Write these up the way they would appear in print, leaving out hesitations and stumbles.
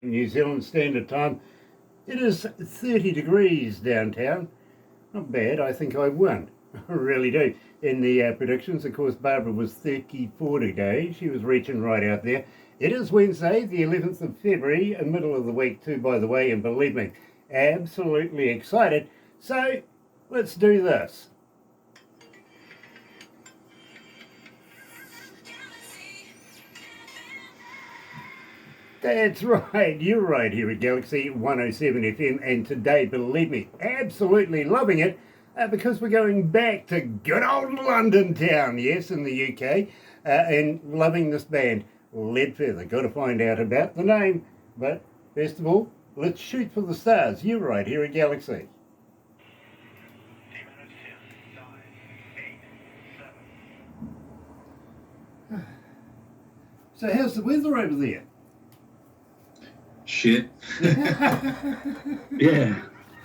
New Zealand Standard Time. It is 30 degrees downtown. Not bad, I think I won. I really do. In the predictions, of course, Barbara was 34 today. She was reaching right out there. It is Wednesday, the 11th of February, in the middle of the week too, by the way, and believe me, absolutely excited. So, let's do this. That's right, you're right here at Galaxy 107 FM, and today, believe me, absolutely loving it because we're going back to good old London town, yes, in the UK, and loving this band, Leadfeather. Got to find out about the name, but first of all, let's shoot for the stars. You're right here at Galaxy. So how's the weather over there? Shit. Yeah,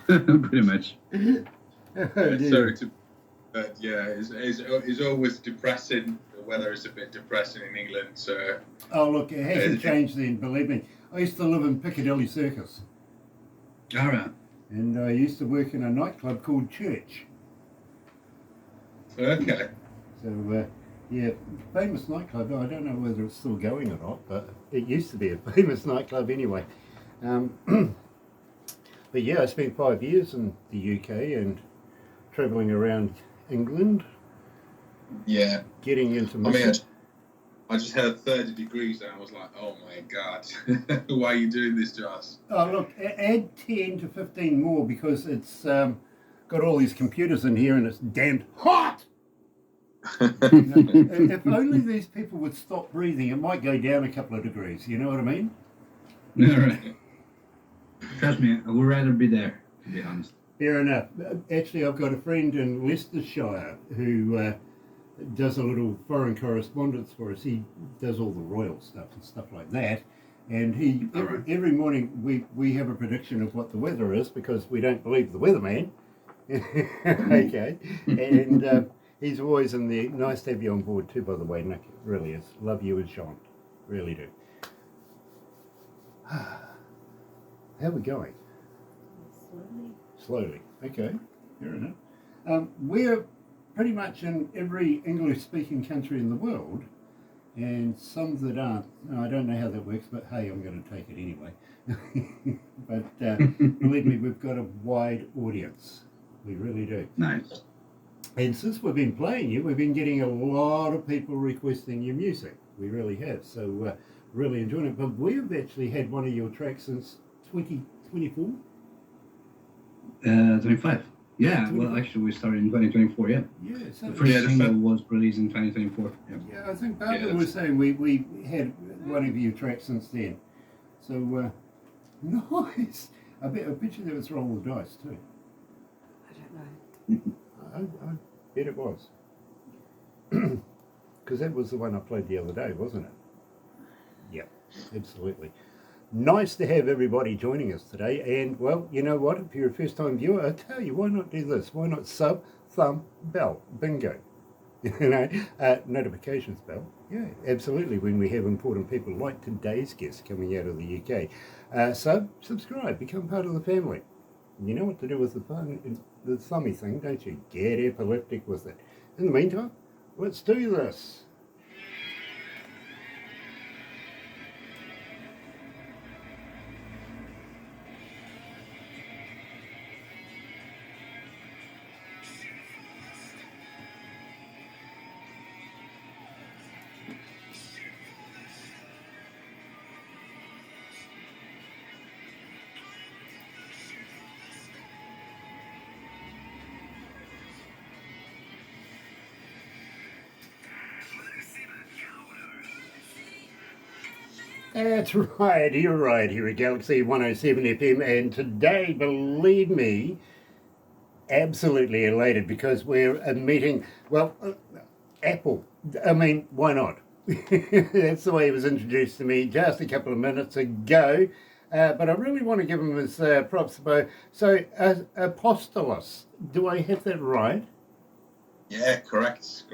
pretty much. Sorry to, but yeah, it's always depressing. The weather is a bit depressing in England, so. Oh look, it hasn't changed then, believe me. I used to live in Piccadilly Circus. All right. And I used to work in a nightclub called Church. Okay. So, yeah, famous nightclub. I don't know whether it's still going or not, but it used to be a famous nightclub anyway. But yeah, I spent 5 years in the UK and travelling around England. Yeah. Getting into I just had 30 degrees and I was like, oh my God, why are you doing this to us? Oh, look, add 10 to 15 more because it's got all these computers in here and it's damned hot. If only these people would stop breathing, it might go down a couple of degrees. You know what I mean? All right. Trust me, I would rather be there, to be honest. Fair enough. Actually, I've got a friend in Leicestershire who does a little foreign correspondence for us. He does all the royal stuff and stuff like that. And he every morning we have a prediction of what the weather is because we don't believe the weatherman. Okay. And he's always in there. Nice to have you on board too, by the way, Nick. It really is. Love you and Sean. Really do. How are we going? Slowly. Okay. Fair enough. We're pretty much in every English-speaking country in the world, and some that aren't. I don't know how that works, but hey, I'm going to take it anyway. But believe me, we've got a wide audience. We really do. Nice. And since we've been playing you, we've been getting a lot of people requesting your music. We really have. So really enjoying it. But we've actually had one of your tracks since 2024? 25. Yeah, 25. Well, actually, we started in 2024, yeah. Yeah, so the first single was released in 2024. Yeah, I think Barbara was saying we had one of your tracks since then. So, nice. I bet you that was Roll the Dice, too. I don't know. I bet it was. Because that was the one I played the other day, wasn't it? Yeah, absolutely. Nice to have everybody joining us today. And, well, you know what? If you're a first-time viewer, I tell you, why not do this? Why not sub, thumb, bell? Bingo. You know, notifications bell. Yeah, absolutely. When we have important people like today's guest coming out of the UK. Subscribe, become part of the family. You know what to do with the thummy thing, don't you? Get epileptic with it. In the meantime, let's do this. That's right, you're right here at Galaxy 107 FM, and today, believe me, absolutely elated because we're meeting, well, Apple. I mean, why not? That's the way it was introduced to me just a couple of minutes ago, but I really want to give him his props. So, Apostolos, do I have that right? Yeah, correct.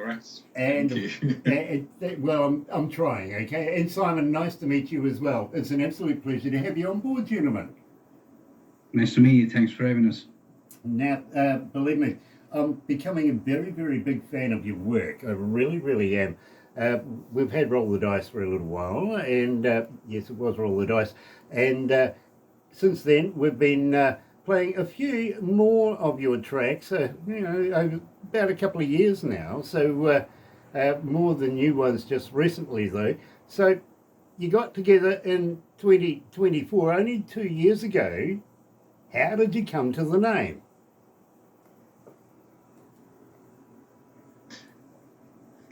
And Thank you. well, I'm trying, okay? And Simon, nice to meet you as well. It's an absolute pleasure to have you on board, gentlemen. Nice to meet you. Thanks for having us. Now, believe me, I'm becoming a very, very big fan of your work. I really, really am. We've had Roll the Dice for a little while, and yes, it was Roll the Dice. And since then, we've been playing a few more of your tracks, over about a couple of years now. So more than new ones just recently, though. So you got together in 2024, only 2 years ago. How did you come to the name?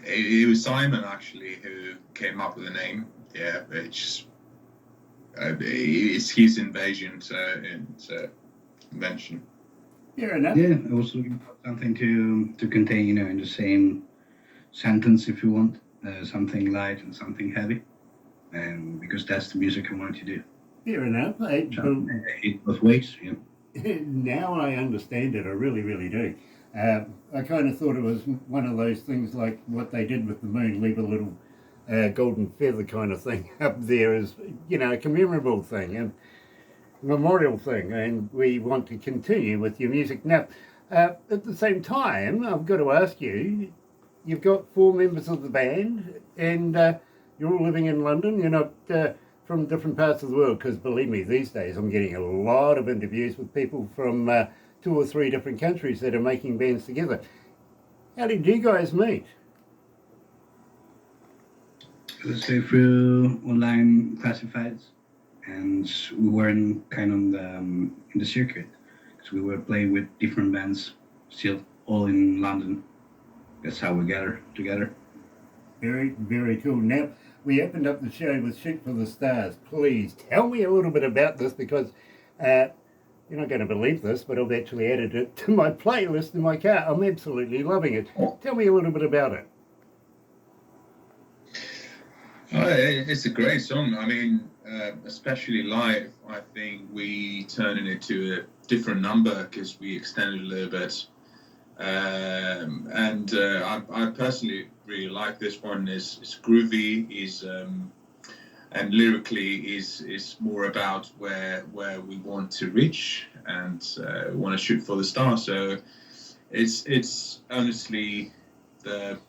It was Simon actually who came up with the name. Yeah, it's his invention. Fair enough. Yeah, I was looking for something to contain, in the same sentence, if you want, something light and something heavy, and because that's the music I want to do. Fair enough. It both ways. Yeah. Now I understand it. I really, really do. I kind of thought it was one of those things like what they did with the moon, leave a little golden feather kind of thing up there as, a commemorable thing and memorial thing. And we want to continue with your music. Now, at the same time, I've got to ask you, you've got 4 members of the band and you're all living in London. You're not from different parts of the world, because believe me, these days I'm getting a lot of interviews with people from 2 or 3 different countries that are making bands together. How did you guys meet? Let's say through online classifieds, and we were in the circuit, because we were playing with different bands, still all in London. That's how we gathered together. Very, very cool. Now, we opened up the show with Shoot for the Stars. Please tell me a little bit about this, because you're not going to believe this, but I've actually added it to my playlist in my car. I'm absolutely loving it. Tell me a little bit about it. It's a great song. I mean, especially live, I think we turned it to a different number because we extended a little bit. I personally really like this one. It's groovy, and lyrically is more about where we want to reach and want to shoot for the stars. So it's honestly the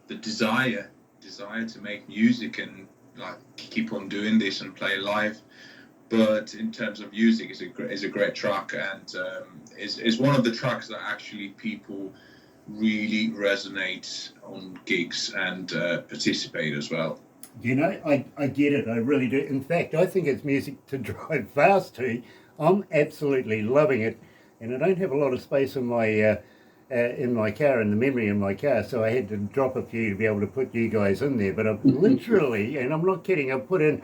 desire to make music and like keep on doing this and play live. But in terms of music, it's a great track, and is one of the tracks that actually people really resonate on gigs and participate as well. I get it. I really do. In fact, I think it's music to drive fast to. I'm absolutely loving it, and I don't have a lot of space in my car, in the memory in my car, so I had to drop a few to be able to put you guys in there. But I've literally, and I'm not kidding, I've put in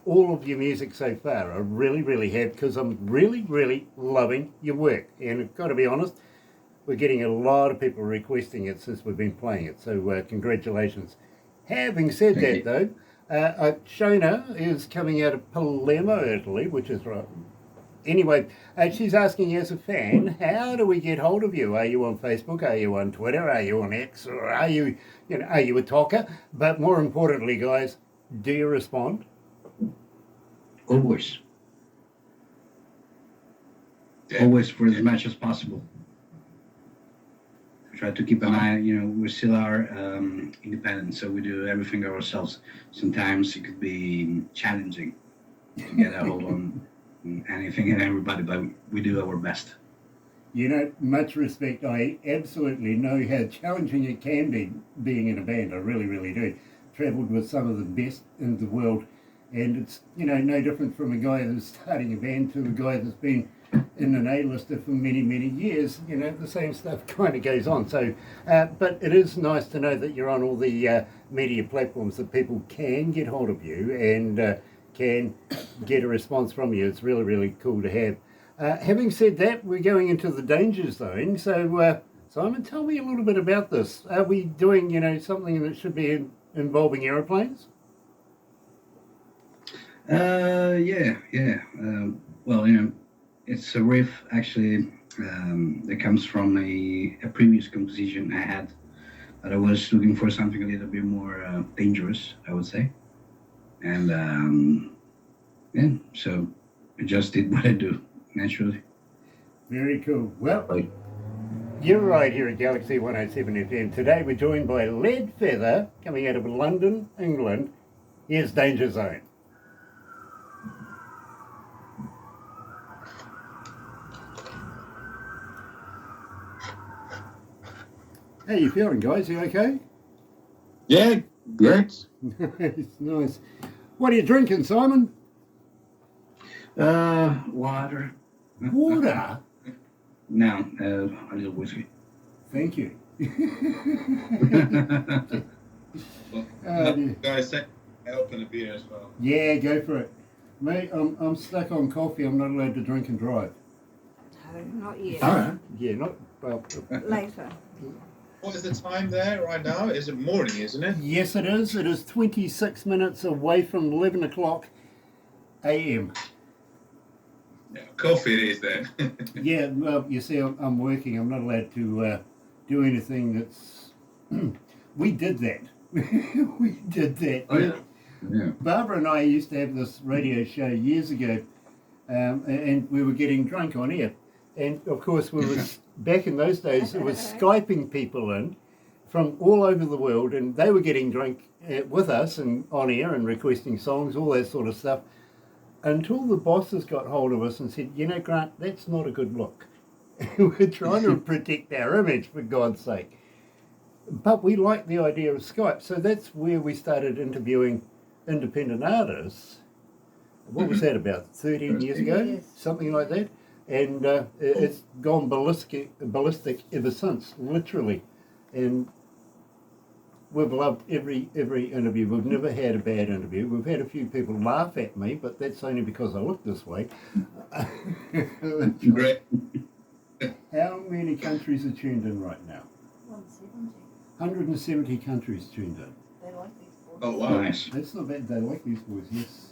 all of your music so far. I really, really have, because I'm really, really loving your work. And I've got to be honest, we're getting a lot of people requesting it since we've been playing it. So congratulations. Having said that, though, Shona is coming out of Palermo, Italy, which is right. Anyway, she's asking, as a fan, how do we get hold of you? Are you on Facebook? Are you on Twitter? Are you on X? Or are you a talker? But more importantly, guys, do you respond? Always. Yeah. Always, for as much as possible. We try to keep an eye, we still are independent, so we do everything ourselves. Sometimes it could be challenging to get a hold on anything and everybody, but we do our best. Much respect. I absolutely know how challenging it can be being in a band. I really, really do. Travelled with some of the best in the world, and it's, no different from a guy who's starting a band to a guy that's been in an A-lister for many, many years. The same stuff kind of goes on. So, but it is nice to know that you're on all the media platforms that people can get hold of you and can get a response from you. It's really, really cool to have. Having said that, we're going into the danger zone. So, Simon, tell me a little bit about this. Are we doing, something that should be involving aeroplanes? Yeah. Well, it's a riff actually that comes from a previous composition I had. But I was looking for something a little bit more dangerous, I would say. And yeah, so I just did what I do naturally. Very cool. Well, you're right here at Galaxy 107 FM. Today we're joined by Leadfeather, coming out of London, England. Here's Danger Zone. How you feeling, guys? You okay? Yeah, great. Nice, nice. What are you drinking, Simon? Water. Water? No, a little whiskey. Thank you. Well, Dear. guys, say I open a beer as well. Yeah, go for it. Mate, I'm stuck on coffee. I'm not allowed to drink and drive. No, not yet. All right. Yeah, not well. Later. What is the time there right now? Is it morning, isn't it? Yes, it is. It is 26 minutes away from 11 o'clock a.m. Yeah, coffee it is then. Yeah, well, you see, I'm working. I'm not allowed to do anything that's... We did that. We did that. Oh, yeah. Yeah. Barbara and I used to have this radio show years ago, and we were getting drunk on air. And of course, we were back in those days. It was Skyping people in from all over the world, and they were getting drunk with us and on air and requesting songs, all that sort of stuff. Until the bosses got hold of us and said, "You know, Grant, that's not a good look. We're trying to protect our image, for God's sake." But we liked the idea of Skype, so that's where we started interviewing independent artists. What was that, about 13 years ago? Yes. Something like that. And it's gone ballistic ever since, literally. And we've loved every interview. We've never had a bad interview. We've had a few people laugh at me, but that's only because I look this way. Great. How many countries are tuned in right now? 170. 170 countries tuned in. They like these boys. Oh wow. Nice. That's not bad. They like these boys.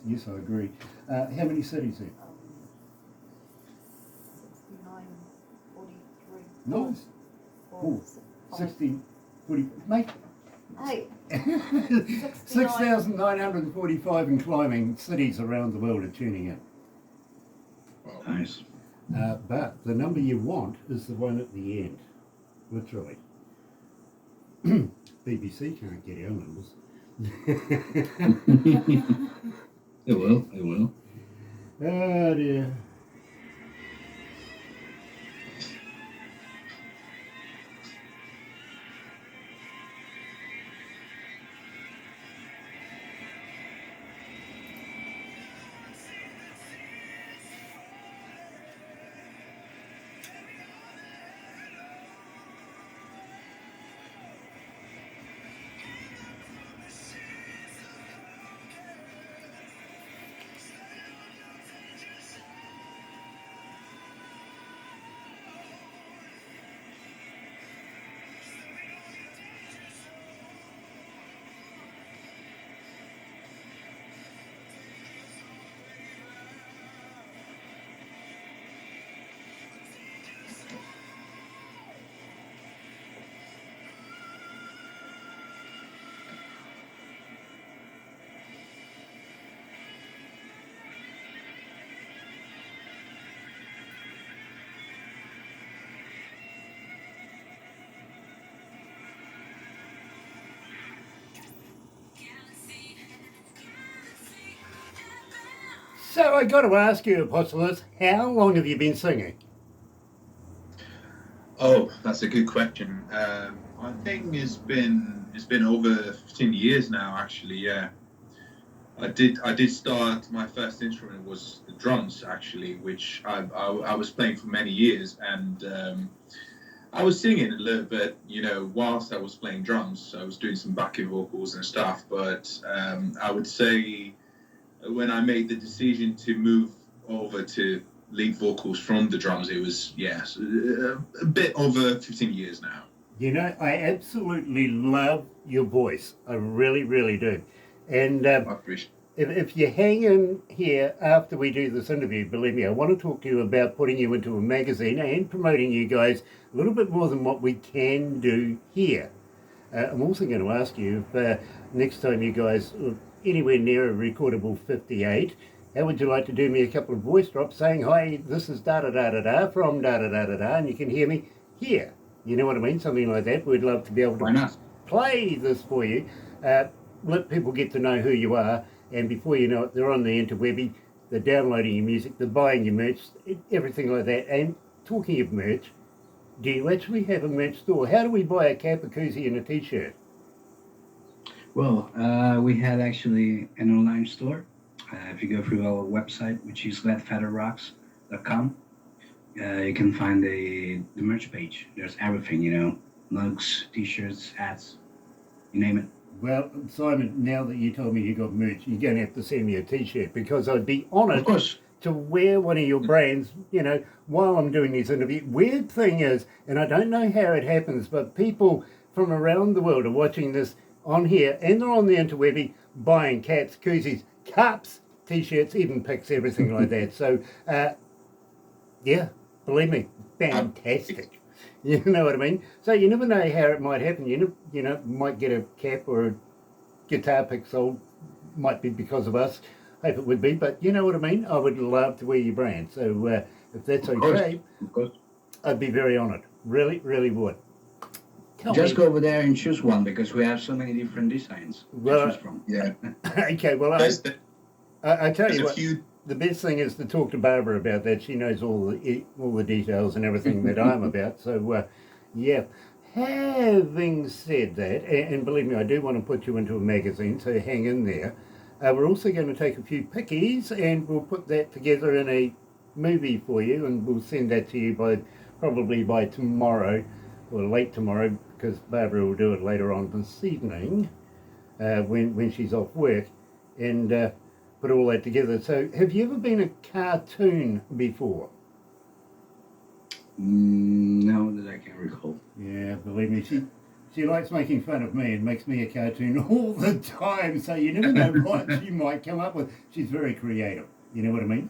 Yes, I agree. How many cities then? 69, 43. Nice. Four, Oh, 16, 40, mate. Hey, 6,945 and climbing cities around the world are tuning in. Nice. But the number you want is the one at the end, literally. BBC can't get our numbers. It will. It will. Oh dear. So I got to ask you, Apostolos, how long have you been singing? Oh, that's a good question. I think it's been over 15 years now. Actually, yeah. I did start. My first instrument was the drums, actually, which I was playing for many years, and I was singing a little bit, whilst I was playing drums. I was doing some backing vocals and stuff, but I would say when I made the decision to move over to lead vocals from the drums, it was, yes, a bit over 15 years now. I absolutely love your voice. I really, really do. And I appreciate if you hang in here after we do this interview, believe me, I want to talk to you about putting you into a magazine and promoting you guys a little bit more than what we can do here. I'm also going to ask you if next time you guys are anywhere near a recordable 58, how would you like to do me a couple of voice drops saying, hi, this is da-da-da-da-da from da-da-da-da-da, and you can hear me here. You know what I mean? Something like that. We'd love to be able Why to not? play this for you, let people get to know who you are, and before you know it, they're on the interwebby, they're downloading your music, they're buying your merch, everything like that. And talking of merch, do you actually have a merch store? How do we buy a cap, a koozie, and a t-shirt? Well, we had actually an online store. If you go through our website, which is leadfeatherrocks.com, you can find the merch page. There's everything, you know, mugs, t-shirts, hats, you name it. Well, Simon, now that you told me you got merch, you're going to have to send me a t-shirt because I'd be Of honoured course. to wear one of your brands, you know, while I'm doing these interviews. Weird thing is, and I don't know how it happens, but people from around the world are watching this on here and they're on the interwebby buying caps, koozies, cups, t-shirts, even pics, everything like that. So, yeah, believe me, fantastic. You know what I mean? So you never know how it might happen. You know, might get a cap or a guitar pick sold. Might be because of us. Hope it would be, but you know what I mean? I would love to wear your brand. So if that's Of course. okay, Of course. I'd be very honoured. Really, really would. Tell Just me. go over there and choose one because we have so many different designs Well, to choose from. Yeah. Okay, well, There's, I tell there's you a what. few. The best thing is to talk to Barbara about that. She knows all the details and everything that I'm about. So, yeah. Having said that, and believe me, I do want to put you into a magazine, so hang in there. We're also going to take a few pickies and we'll put that together in a movie for you, and we'll send that to you probably by tomorrow or late tomorrow, because Barbara will do it later on this evening when she's off work, and put all that together. So have you ever been a cartoon before? No, that I can recall. Yeah, believe me, she likes making fun of me and makes me a cartoon all the time, so you never know what she might come up with. She's very creative, you know what I mean?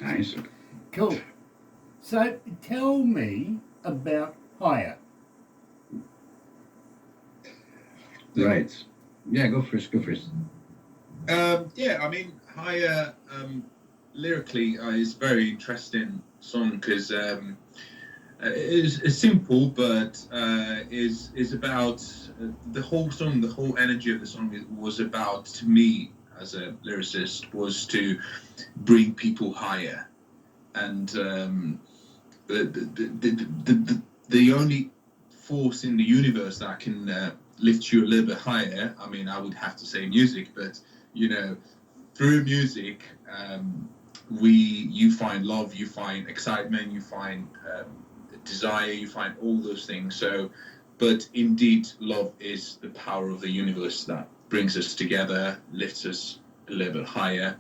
Nice. Cool. So tell me about Higher. Right. Yeah, go first. Go first. Yeah, I mean, Higher lyrically is a very interesting song because it's simple, but is about the whole song. The whole energy of the song was about, to me as a lyricist, was to bring people higher, and the only force in the universe that can lift you a little bit higher. I mean, I would have to say music, but you know, through music, you find love, you find excitement, you find desire, you find all those things. So, but indeed, love is the power of the universe that brings us together, lifts us a little bit higher.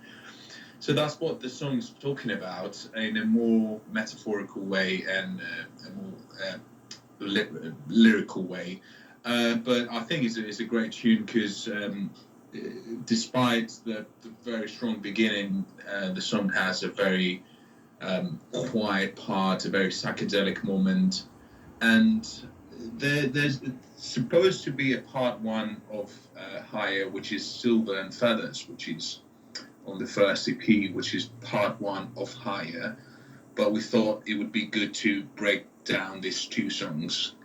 So that's what the song's talking about in a more metaphorical way and a more lyrical way. But I think it's a great tune because despite the very strong beginning, the song has a very quiet part, a very psychedelic moment, and there's supposed to be a part one of Higher, which is Silver and Feathers, which is on the first EP, which is part one of Higher. But we thought it would be good to break down these two songs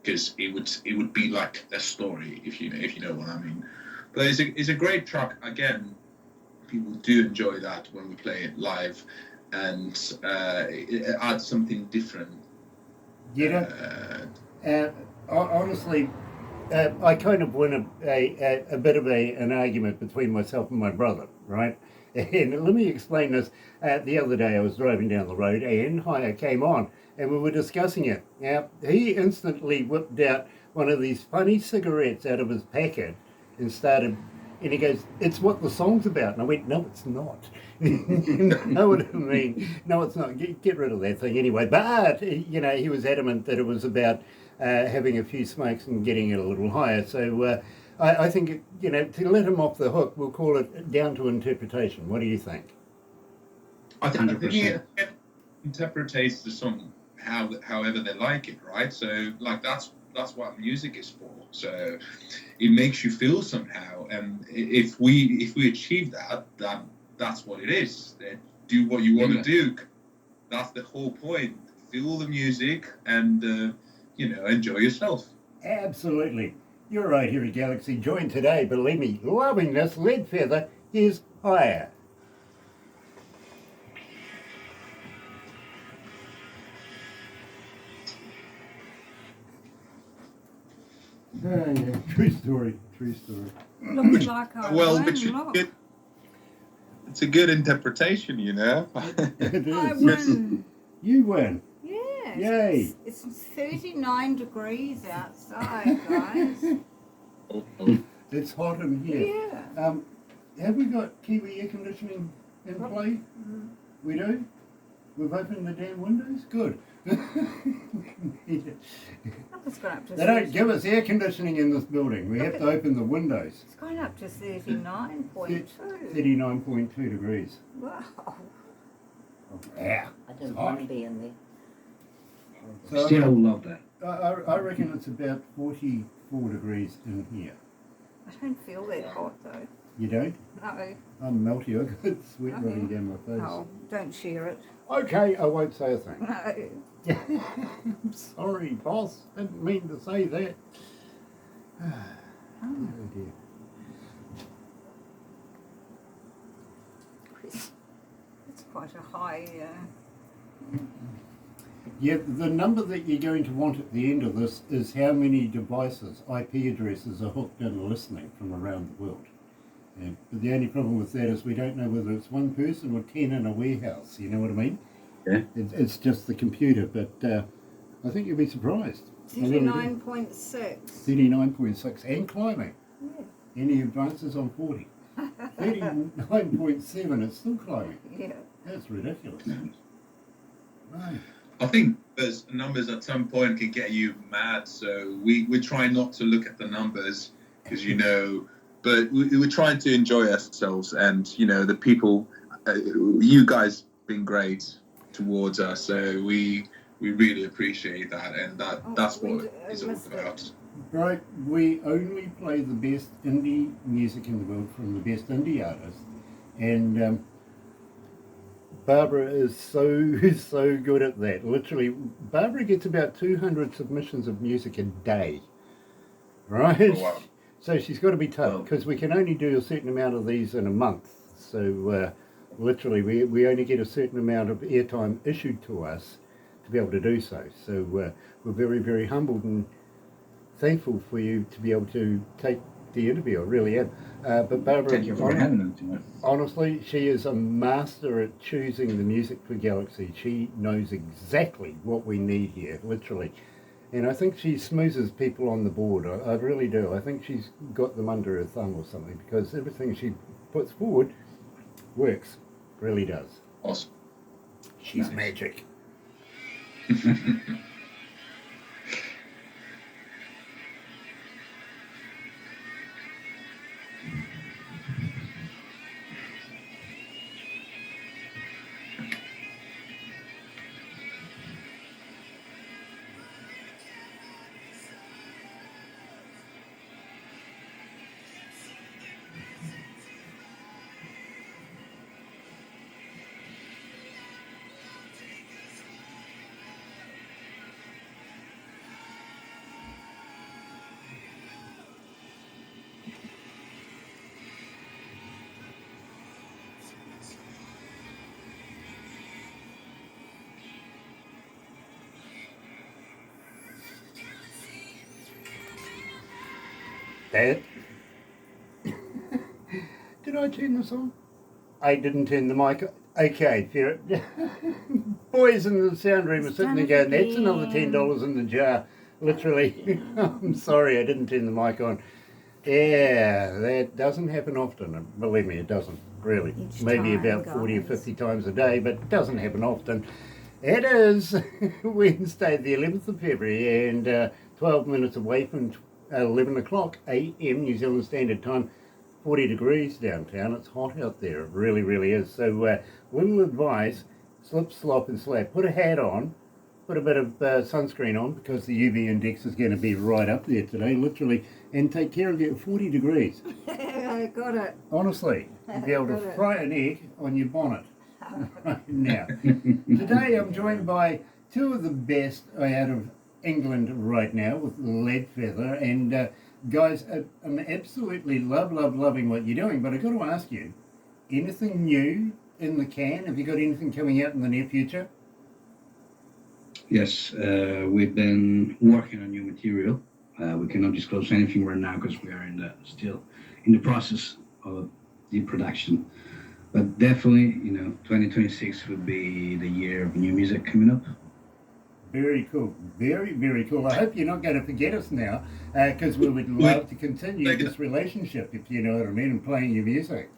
because it would be like a story, if you know what I mean. But it's a great track. Again, people do enjoy that when we play it live, and it adds something different. You know, honestly, I kind of win a bit of an argument between myself and my brother, right? And let me explain this. The other day I was driving down the road and Higher came on and we were discussing it. Now, he instantly whipped out one of these funny cigarettes out of his packet and and he goes, it's what the song's about. And I went, no, it's not. You know what I mean? No, it's not. Get rid of that thing anyway. But, you know, he was adamant that it was about having a few smokes and getting it a little higher. So I think, to let him off the hook, we'll call it down to interpretation. What do you think? I think 100%. it interprets the song however they like it, right? So like that's what music is for. So it makes you feel somehow, and if we achieve that's what it is. Do what you want to do. That's the whole point. Feel the music and enjoy yourself. Absolutely. You're right here at Galaxy. Joined today, believe me, loving this, Leadfeather is higher. Oh, yeah. True story. Looks like I Well, won. but Look, it's a good interpretation, It I is. won. You win. Yes. Yay. It's 39 degrees outside, guys. It's hot in here. Yeah. Have we got Kiwi air conditioning in play? Mm. We do? We've opened the damn windows? Good. Look, it's gone up to They don't 30. give us air conditioning in this building. We have to open the windows. It's gone up to 39.2. 39.2 degrees. Wow. Yeah. I didn't Hot. want to be in there. So Still love that. I reckon it's about 44 degrees in here. I don't feel that hot though. You don't? No. I'm melty. I've got sweat Okay. running down my face. Oh, don't share it. Okay, I won't say a thing. No. I'm sorry, boss. Didn't mean to say that. Oh dear. It's quite a high. Yeah, the number that you're going to want at the end of this is how many devices, IP addresses, are hooked in listening from around the world. But the only problem with that is we don't know whether it's one person or 10 in a warehouse. You know what I mean? Yeah. It's just the computer, but I think you'll be surprised. 39.6. 39.6 and climbing. Yeah. Any advances on 40? 39.7, it's still climbing. Yeah. That's ridiculous. Right. I think those numbers at some point can get you mad. So we try not to look at the numbers because but we're trying to enjoy ourselves, and the people, you guys been great towards us. So we really appreciate that, and that's what it's all about. Right, we only play the best indie music in the world from the best indie artists, and Barbara is so good at that. Literally, Barbara gets about 200 submissions of music a day, right? Oh, wow. So she's got to be tough because we can only do a certain amount of these in a month. So literally, we only get a certain amount of airtime issued to us to be able to do so. So we're very, very humbled and thankful for you to be able to take the interview. I really am. But Barbara, Thank you for having us. honestly, she is a master at choosing the music for Galaxy. She knows exactly what we need here, literally. And I think she smoozes people on the board. I really do. I think she's got them under her thumb or something, because everything she puts forward works. Really does. Awesome. She's Nice. magic. Dad? Did I turn this on? I didn't turn the mic. Okay, fair. Boys in the sound room are sitting there going, that's another $10 in the jar. Literally. I'm sorry, I didn't turn the mic on. Yeah, that doesn't happen often. Believe me, it doesn't, really. Each Maybe time, about 40 or guys. 50 times a day, but it doesn't happen often. It is Wednesday, the 11th of February, and 12 minutes away from 11 o'clock a.m. New Zealand Standard Time. 40 degrees downtown. It's hot out there. It really, really is. So, little advice: slip, slop, and slap. Put a hat on. Put a bit of sunscreen on because the UV index is going to be right up there today, literally. And take care of you. 40 degrees. I got it. Honestly, you'll be able Got to it. fry an egg on your bonnet right now. Today I'm joined by two of the best out of England right now with Leadfeather. And guys, I'm absolutely loving what you're doing. But I've got to ask you, anything new in the can? Have you got anything coming out in the near future? Yes, we've been working on new material. We cannot disclose anything right now because we are still in the process of the production. But definitely, 2026 will be the year of new music coming up. Very cool. Very cool. I hope you're not going to forget us now because we would love to continue this relationship, if you know what I mean, and playing your music.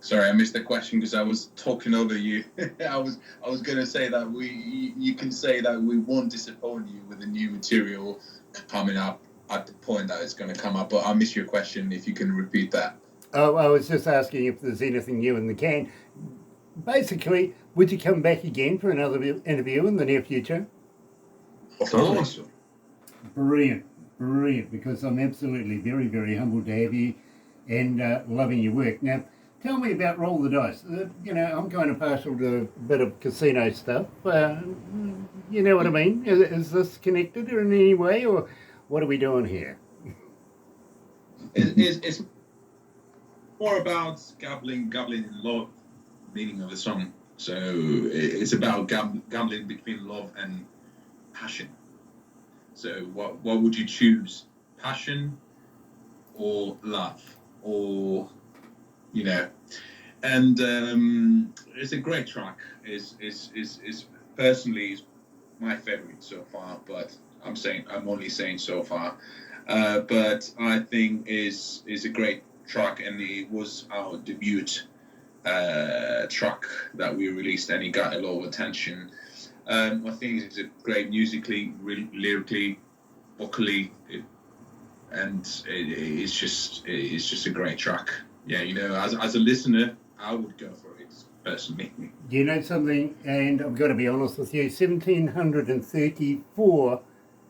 Sorry, I missed the question because I was talking over you. I was going to say that you can say that we won't disappoint you with the new material coming up at the point that it's going to come up. But I missed your question. If you can repeat that. Oh, I was just asking if there's anything new in the can. Basically, would you come back again for another interview in the near future? Of course. Brilliant. Because I'm absolutely very humbled to have you and loving your work. Now, tell me about Roll the Dice. I'm kind of partial to a bit of casino stuff. You know what I mean? Is this connected in any way, or what are we doing here? It's more about gambling in love, meaning of the song. So it's about gambling between love and passion. So what would you choose? Passion or love? Or and it's a great track. Is personally my favorite so far, but I'm only saying so far. But I think is a great track, and it was our debut track that we released, and it got a lot of attention. I think it's a great musically, lyrically, vocally, and it's just a great track. Yeah, as a listener, I would go for it personally. Do you know something? And I've got to be honest with you, 1,734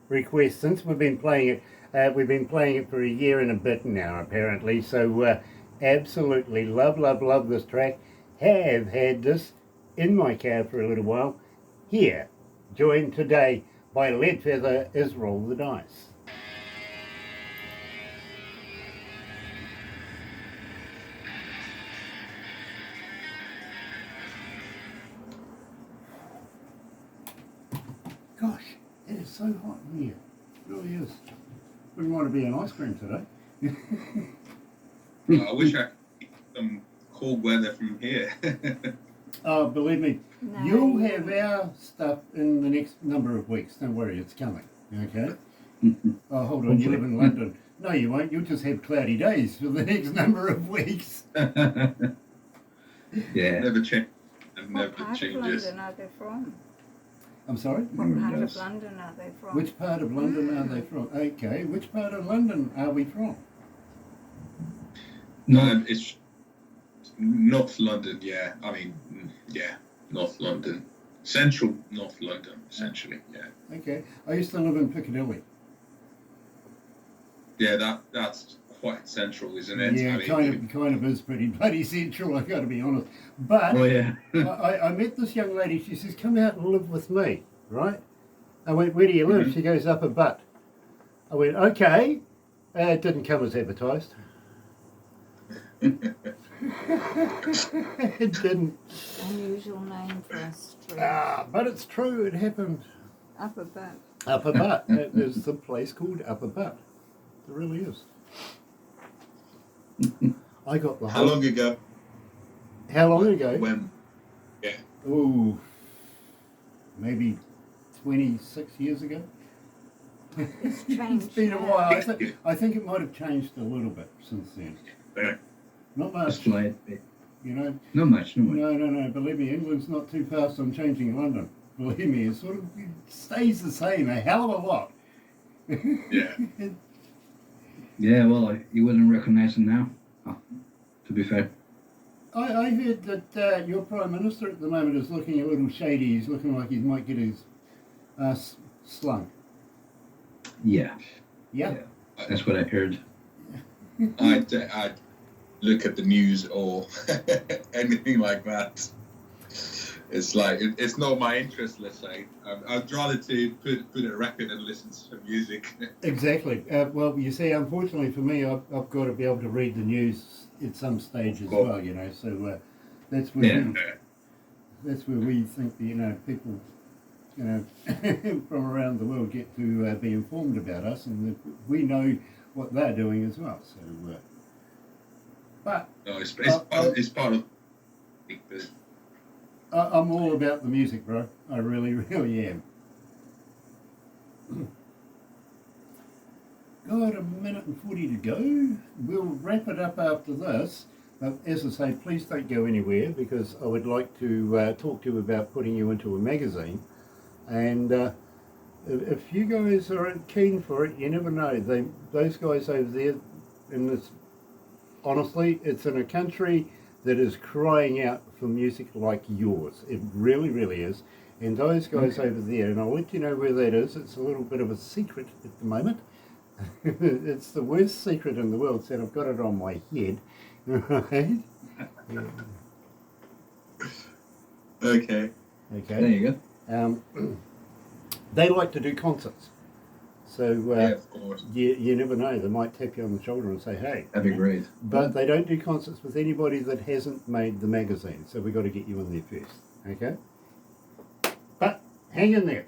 requests since we've been playing it. We've been playing it for a year and a bit now, apparently. So absolutely love this track. Have had this in my car for a little while. Here, joined today by Leadfeather, is Roll the Dice. Gosh, it is so hot in here. It really is. Wouldn't want to be an ice cream today. I wish I could get some cold weather from here. Oh, believe me, No. you'll have our stuff in the next number of weeks. Don't worry, it's coming. Okay? Oh, hold on, you live in London. No, you won't. You'll just have cloudy days for the next number of weeks. Yeah. Never change. What Never part of changes. London are they from? I'm sorry? What part of London are they from? Which part of London are they from? Okay, which part of London are we from? No, It's North London. Yeah, North London, central North London, essentially. Yeah, Okay, I used to live in Piccadilly. yeah. That's quite central, isn't it? Yeah, kind of is pretty bloody central, I've got to be honest. But oh yeah. I met this young lady. She says, "Come out and live with me," right? I went, "Where do you live?" She goes, "Up a butt." I went, "Okay." It didn't come as advertised. It didn't. Unusual name for a street. But it's true. It happened. Upper Butt. Upper Butt. There's a place called Upper Butt. There really is. I got the How long ago? How long ago? When? Yeah. Ooh, maybe 26 years ago. It's changed. It's been a now. while. I think it might have changed a little bit since then. Not much, Just slight bit. you know. Not much. No. Believe me, England's not too fast on changing London. believe me, it sort of stays the same a hell of a lot. Yeah. Yeah, well, you wouldn't recognize him now, to be fair. I heard that your Prime Minister at the moment is looking a little shady. He's looking like he might get his slung. Yeah, Yeah? yeah, that's what I heard. I'd look at the news or anything like that. It's like it's not my interest. Let's say I'd rather to put a record and listen to some music. Exactly. Well, you see, unfortunately for me, I've got to be able to read the news at some stage as well, you know, so that's where that's where we think that, you know, people, you know, from around the world get to be informed about us, and that we know what they're doing as well. So, but No, it's part of. I'm all about the music, bro. I really, really am. Got a minute and 40 to go. We'll wrap it up after this. But as I say, please don't go anywhere, because I would like to talk to you about putting you into a magazine. And if you guys are keen for it, you never know. Those guys over there, in this, honestly, it's in a country that is crying out for music like yours. It really, really is. And those guys over there, and I'll let you know where that is. It's a little bit of a secret at the moment. It's the worst secret in the world, so I've got it on my head. Right? Yeah. Okay. There you go. They like to do concerts. So yeah, of course. you never know. They might tap you on the shoulder and say, hey. That'd be great. But they don't do concerts with anybody that hasn't made the magazine. So we've got to get you in there first. Okay? But hang in there.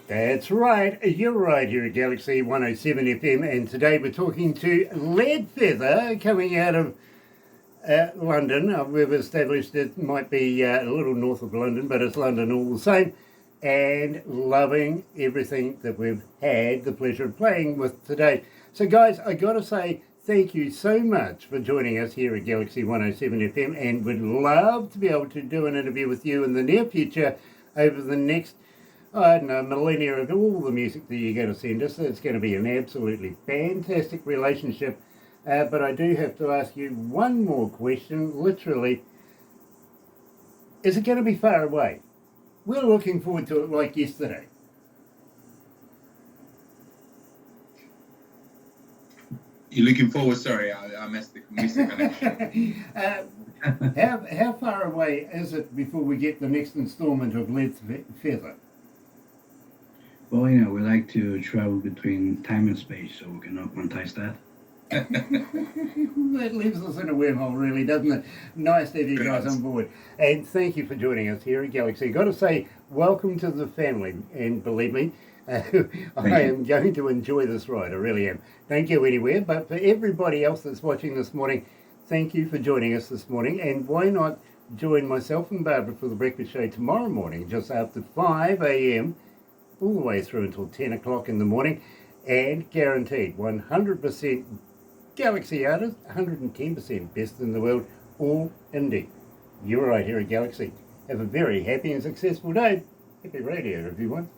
That's right, you're right here at Galaxy 107 FM, and today we're talking to Leadfeather, coming out of London. We've established it might be a little north of London, but it's London all the same, and loving everything that we've had the pleasure of playing with today. So guys, I got to say thank you so much for joining us here at Galaxy 107 FM, and would love to be able to do an interview with you in the near future over the next I don't know, millennia of all the music that you're going to send us. It's going to be an absolutely fantastic relationship. But I do have to ask you one more question, literally. Is it going to be far away? We're looking forward to it like yesterday. You're looking forward, sorry, I missed the connection. How far away is it before we get the next installment of Leadfeather? Well, you know, we like to travel between time and space, so we cannot quantize that. That leaves us in a wormhole, really, doesn't it? Nice to have you guys on board. And thank you for joining us here at Galaxy. Got to say, welcome to the family. And believe me, I am going to enjoy this ride. I really am. Don't go anywhere. But for everybody else that's watching this morning, thank you for joining us this morning. And why not join myself and Barbara for the breakfast show tomorrow morning, just after 5 a.m., all the way through until 10 o'clock in the morning, and guaranteed 100% Galaxy artist, 110% best in the world, all indie. You're right here at Galaxy. Have a very happy and successful day. Happy radio, everyone.